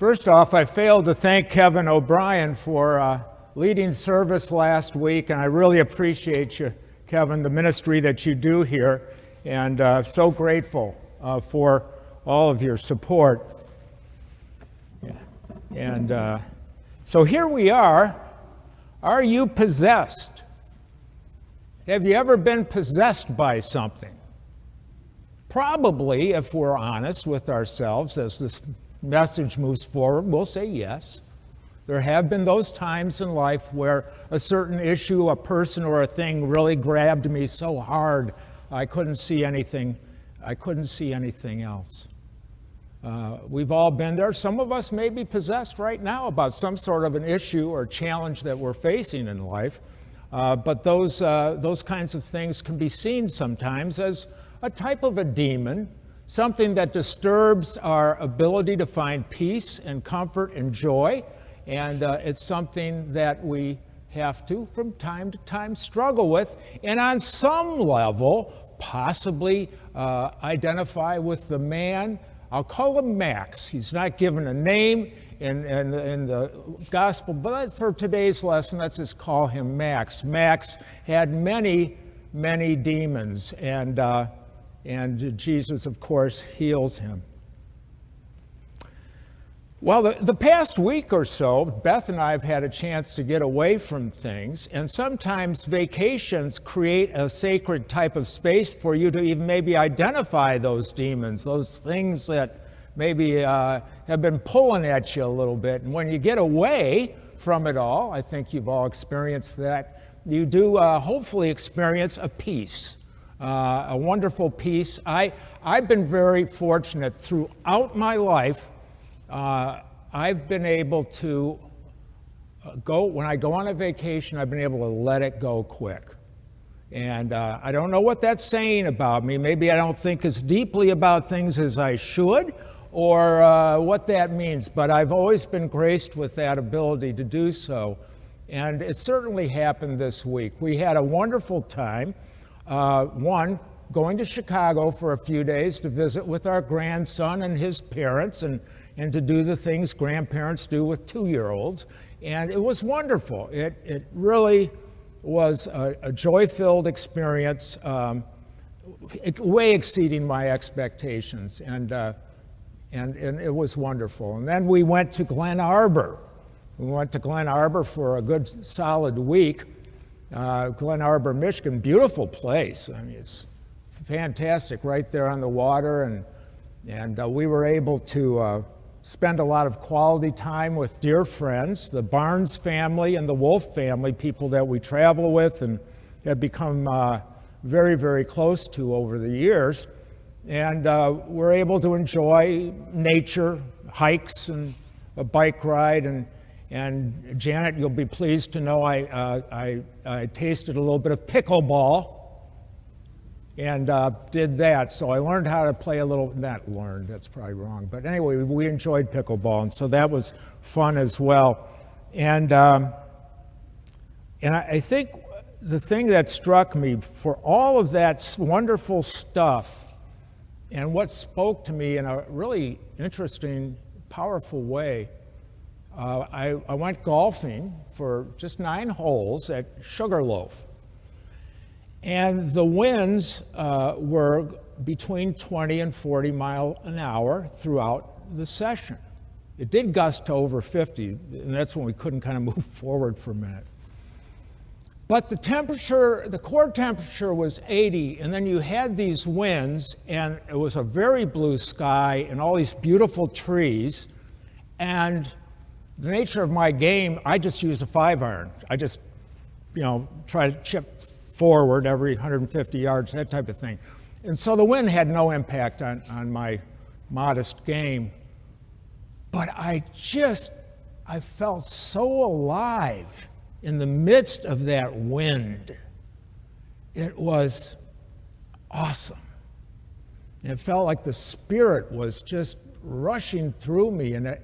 First off, I failed to thank Kevin O'Brien for leading service last week, and I really appreciate you, Kevin, the ministry that you do here, and so grateful for all of your support. Yeah. And so here we are. Are you possessed? Have you ever been possessed by something? Probably, if we're honest with ourselves, as this message moves forward, we'll say yes. There have been those times in life where a certain issue, a person, or a thing really grabbed me so hard I couldn't see anything else. We've all been there. Some of us may be possessed right now about some sort of an issue or challenge that we're facing in life. But those kinds of things can be seen sometimes as a type of a demon, something that disturbs our ability to find peace and comfort and joy. And it's something that we have to, from time to time, struggle with. And on some level, possibly identify with the man. I'll call him Max. He's not given a name in the gospel, but for today's lesson, let's just call him Max. Max had many, many demons, and Jesus, of course, heals him. Well, the past week or so, Beth and I have had a chance to get away from things, and sometimes vacations create a sacred type of space for you to even maybe identify those demons, those things that maybe have been pulling at you a little bit. And when you get away from it all, I think you've all experienced that, you do hopefully experience a peace. A wonderful peace. I've been very fortunate throughout my life. I've been able to when I go on a vacation, I've been able to let it go quick. And I don't know what that's saying about me. Maybe I don't think as deeply about things as I should, or what that means, but I've always been graced with that ability to do so. And it certainly happened this week. We had a wonderful time. Going to Chicago for a few days to visit with our grandson and his parents and to do the things grandparents do with 2-year-olds. And it was wonderful. It really was a joy-filled experience, way exceeding my expectations. And it was wonderful. And then we went to Glen Arbor. We went to Glen Arbor for a good solid week. Glen Arbor, Michigan, beautiful place. I mean, it's fantastic right there on the water, and we were able to spend a lot of quality time with dear friends, the Barnes family and the Wolf family, people that we travel with and have become very, very close to over the years. And we're able to enjoy nature, hikes, and a bike ride. And Janet, you'll be pleased to know I tasted a little bit of pickleball and did that. So I learned how to play a little, not learned, that's probably wrong. But anyway, we enjoyed pickleball, and so that was fun as well. And I think the thing that struck me for all of that wonderful stuff and what spoke to me in a really interesting, powerful way, I went golfing for just 9 holes at Sugarloaf. And the winds were between 20 and 40 miles an hour throughout the session. It did gust to over 50, and that's when we couldn't kind of move forward for a minute. But the temperature, the core temperature was 80, and then you had these winds, and it was a very blue sky and all these beautiful trees. And the nature of my game, I just use a 5-iron. I just, try to chip forward every 150 yards, that type of thing. And so the wind had no impact on my modest game. But I felt so alive in the midst of that wind. It was awesome. It felt like the Spirit was just rushing through me, and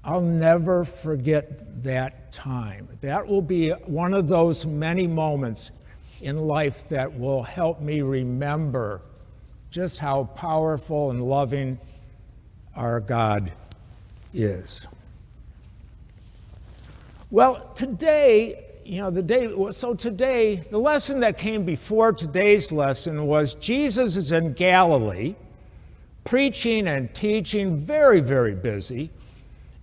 I'll never forget that time. That will be one of those many moments in life that will help me remember just how powerful and loving our God is. Well, today, today, the lesson that came before today's lesson was Jesus is in Galilee, preaching and teaching, very, very busy.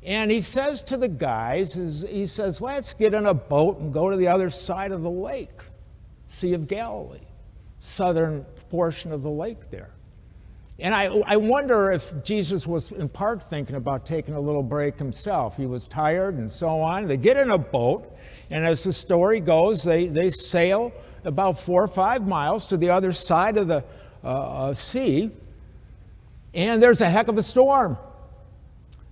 And he says to the guys, he says, let's get in a boat and go to the other side of the lake, Sea of Galilee, southern portion of the lake there. And I wonder if Jesus was in part thinking about taking a little break himself. He was tired and so on. They get in a boat, and as the story goes, they sail about 4 or 5 miles to the other side of the sea, and there's a heck of a storm.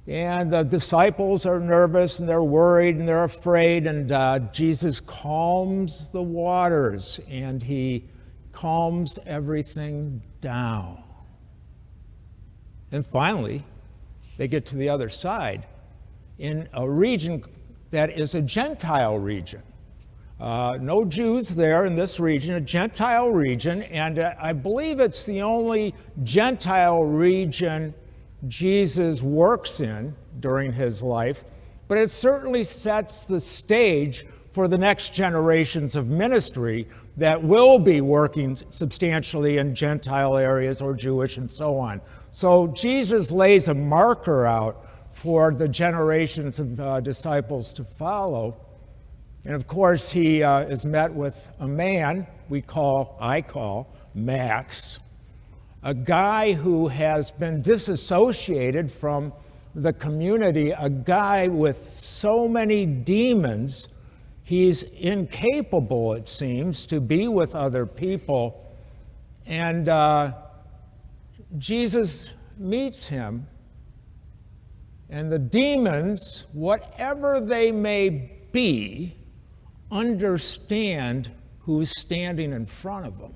And the disciples are nervous, and they're worried, and they're afraid, and Jesus calms the waters, and he calms everything down. And finally, they get to the other side in a region that is a Gentile region. No Jews there in this region, a Gentile region, and I believe it's the only Gentile region Jesus works in during his life, but it certainly sets the stage for the next generations of ministry that will be working substantially in Gentile areas or Jewish and so on. So Jesus lays a marker out for the generations of disciples to follow. And of course, he is met with a man I call Max, a guy who has been disassociated from the community, a guy with so many demons, he's incapable, it seems, to be with other people. And Jesus meets him, and the demons, whatever they may be, understand who's standing in front of them.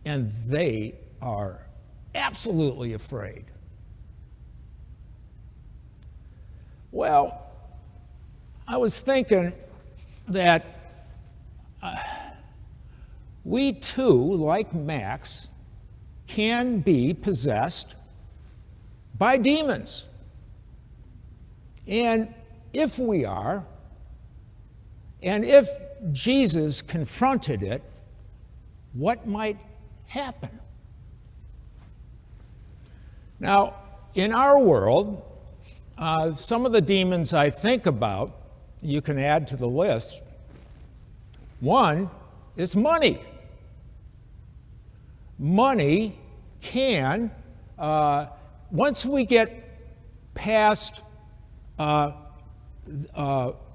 And they are absolutely afraid. Well, I was thinking that we too, like Max, can be possessed by demons. And if we are, and if Jesus confronted it, what might happen? Now, in our world, some of the demons I think about, you can add to the list. One is money. Money can, once we get past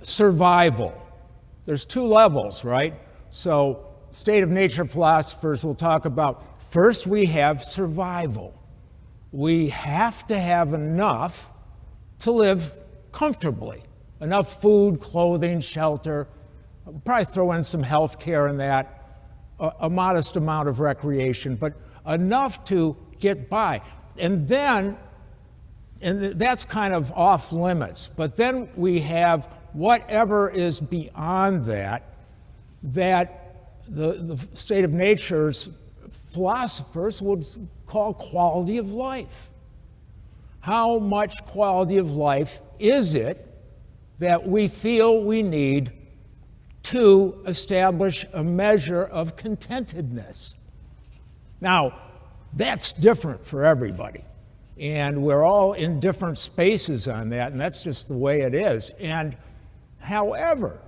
survival, there's 2 levels, right? So state of nature philosophers will talk about, first we have survival. We have to have enough to live comfortably. Enough food, clothing, shelter, probably throw in some health care in that, a modest amount of recreation, but enough to get by. And that's kind of off limits. But then we have whatever is beyond that the state of nature's philosophers would call quality of life. How much quality of life is it that we feel we need to establish a measure of contentedness? Now, that's different for everybody. And we're all in different spaces on that, and that's just the way it is. And however,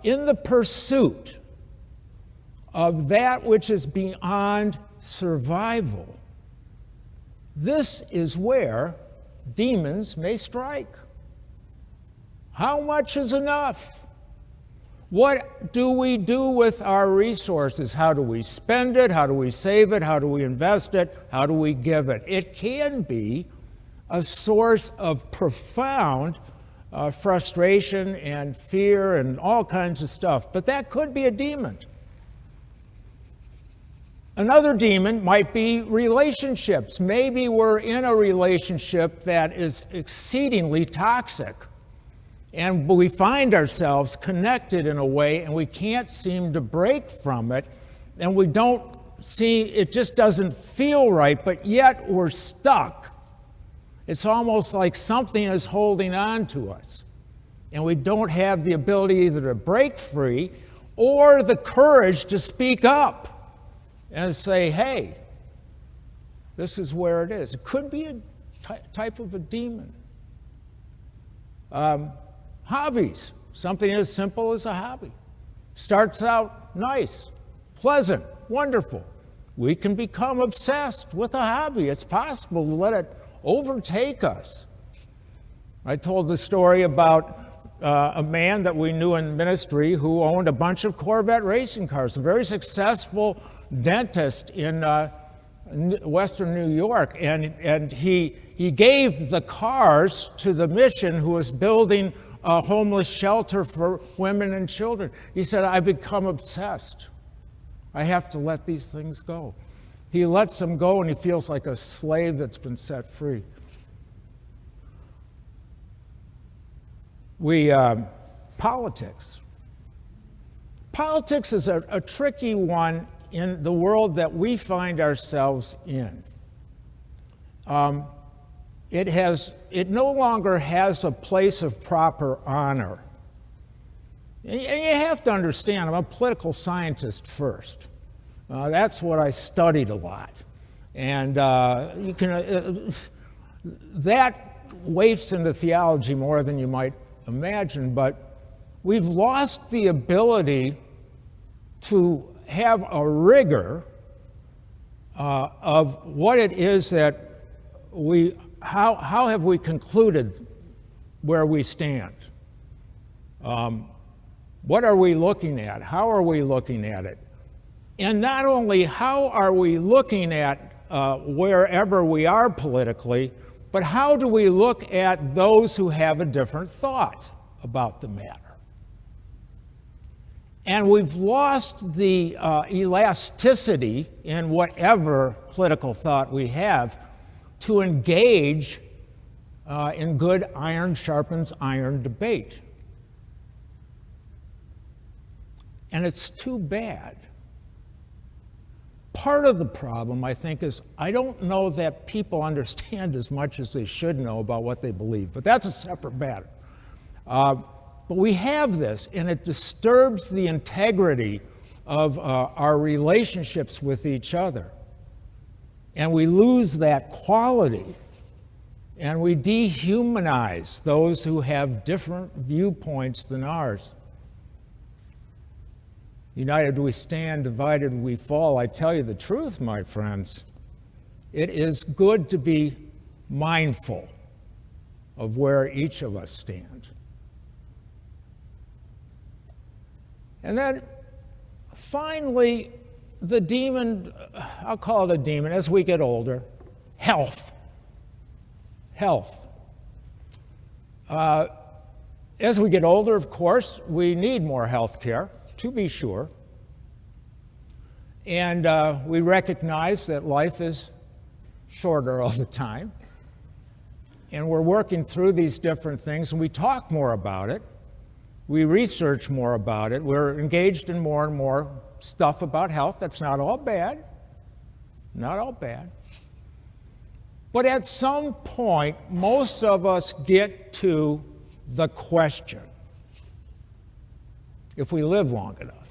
in the pursuit of that which is beyond survival, this is where demons may strike. How much is enough? What do we do with our resources? How do we spend it? How do we save it? How do we invest it? How do we give it? It can be a source of profound frustration and fear and all kinds of stuff, but that could be a demon. Another demon might be relationships. Maybe we're in a relationship that is exceedingly toxic, and we find ourselves connected in a way, and we can't seem to break from it, and we don't see, it just doesn't feel right, but yet we're stuck. It's almost like something is holding on to us. And we don't have the ability either to break free or the courage to speak up and say, hey, this is where it is. It could be a type of a demon. Hobbies, something as simple as a hobby. Starts out nice, pleasant, wonderful. We can become obsessed with a hobby. It's possible to let it overtake us. I told the story about a man that we knew in ministry who owned a bunch of Corvette racing cars, a very successful dentist in Western New York, and he gave the cars to the mission who was building a homeless shelter for women and children. He said, I've become obsessed. I have to let these things go. He lets them go and he feels like a slave that's been set free. Politics. Politics is a tricky one in the world that we find ourselves in. It no longer has a place of proper honor. And you have to understand, I'm a political scientist first. That's what I studied a lot. And that wafts into theology more than you might imagine, but we've lost the ability to have a rigor of what it is that how have we concluded where we stand? What are we looking at? How are we looking at it? And not only how are we looking at wherever we are politically, but how do we look at those who have a different thought about the matter? And we've lost the elasticity in whatever political thought we have to engage in good iron sharpens iron debate. And it's too bad. Part of the problem, I think, is I don't know that people understand as much as they should know about what they believe, but that's a separate matter. But we have this, and it disturbs the integrity of our relationships with each other. And we lose that quality, and we dehumanize those who have different viewpoints than ours. United we stand, divided we fall. I tell you the truth, my friends. It is good to be mindful of where each of us stand. And then finally, the demon, I'll call it a demon as we get older, health. Health. As we get older, of course, we need more health care, to be sure. And we recognize that life is shorter all the time. And we're working through these different things, and we talk more about it. We research more about it. We're engaged in more and more stuff about health. That's not all bad. Not all bad. But at some point, most of us get to the question, if we live long enough,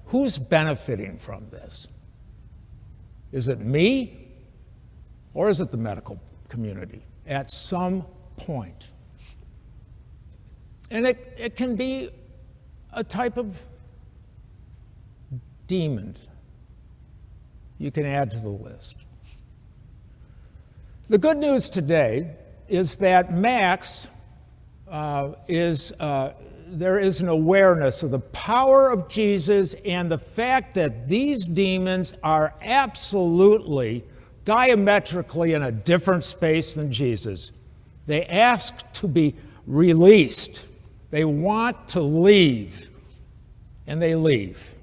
who's benefiting from this? Is it me, or is it the medical community? At some point. And it can be a type of demon you can add to the list. The good news today is that Max there is an awareness of the power of Jesus and the fact that these demons are absolutely diametrically in a different space than Jesus. They ask to be released. They want to leave, and they leave.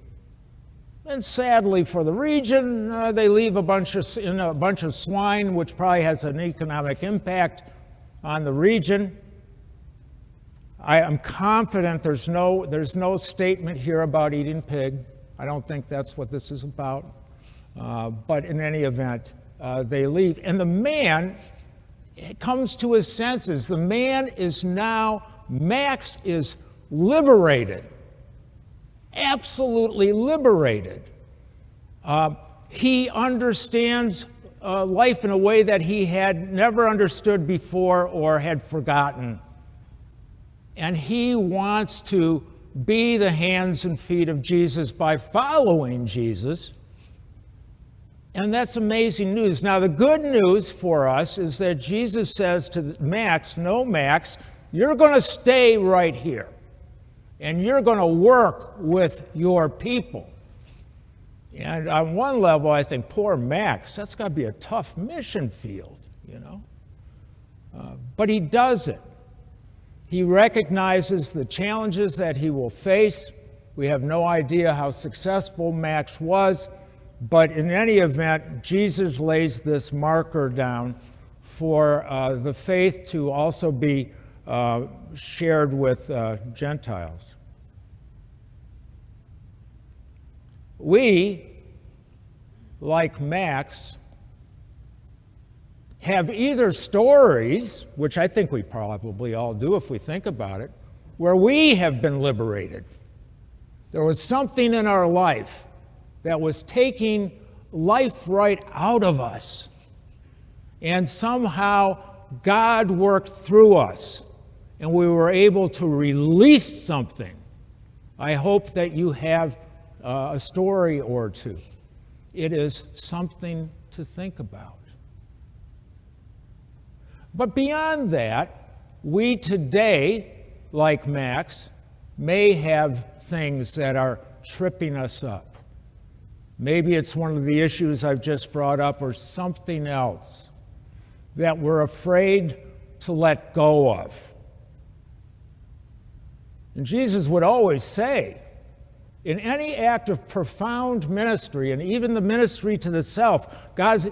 And sadly for the region, they leave a bunch of swine, which probably has an economic impact on the region. I am confident there's no statement here about eating pig. I don't think that's what this is about. But in any event, they leave. And the man comes to his senses. The man is now, Max is liberated, absolutely liberated. He understands life in a way that he had never understood before or had forgotten. And he wants to be the hands and feet of Jesus by following Jesus. And that's amazing news. Now, the good news for us is that Jesus says to Max, no, Max, you're going to stay right here. And you're going to work with your people. And on one level, I think, poor Max, that's got to be a tough mission field, you know. But he does it. He recognizes the challenges that he will face. We have no idea how successful Max was, but in any event, Jesus lays this marker down for the faith to also be shared with Gentiles. We, like Max, have either stories, which I think we probably all do if we think about it, where we have been liberated. There was something in our life that was taking life right out of us. And somehow God worked through us, and we were able to release something. I hope that you have a story or two. It is something to think about. But beyond that, we today, like Max, may have things that are tripping us up. Maybe it's one of the issues I've just brought up or something else that we're afraid to let go of. And Jesus would always say, in any act of profound ministry, and even the ministry to the self, God's,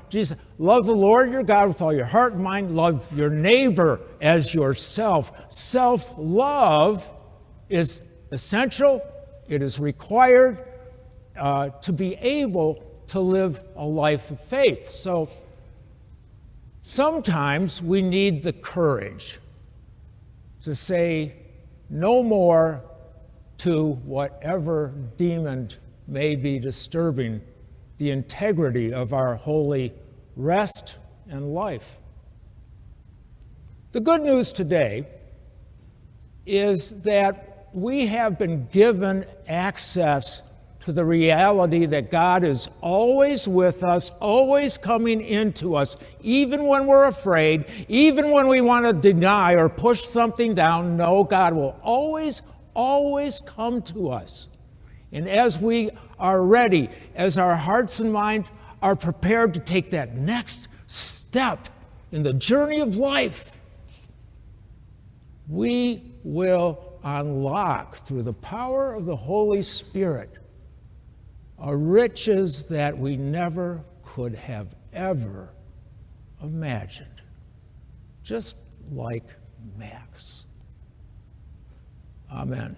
Jesus, love the Lord your God with all your heart and mind, love your neighbor as yourself. Self-love is essential, it is required to be able to live a life of faith. So sometimes we need the courage to say no more to whatever demon may be disturbing the integrity of our holy rest and life. The good news today is that we have been given access to the reality that God is always with us, always coming into us, even when we're afraid, even when we want to deny or push something down. No, God will always come to us. And as we are ready, as our hearts and minds are prepared to take that next step in the journey of life, we will unlock through the power of the Holy Spirit riches that we never could have ever imagined. Just like Max. Amen.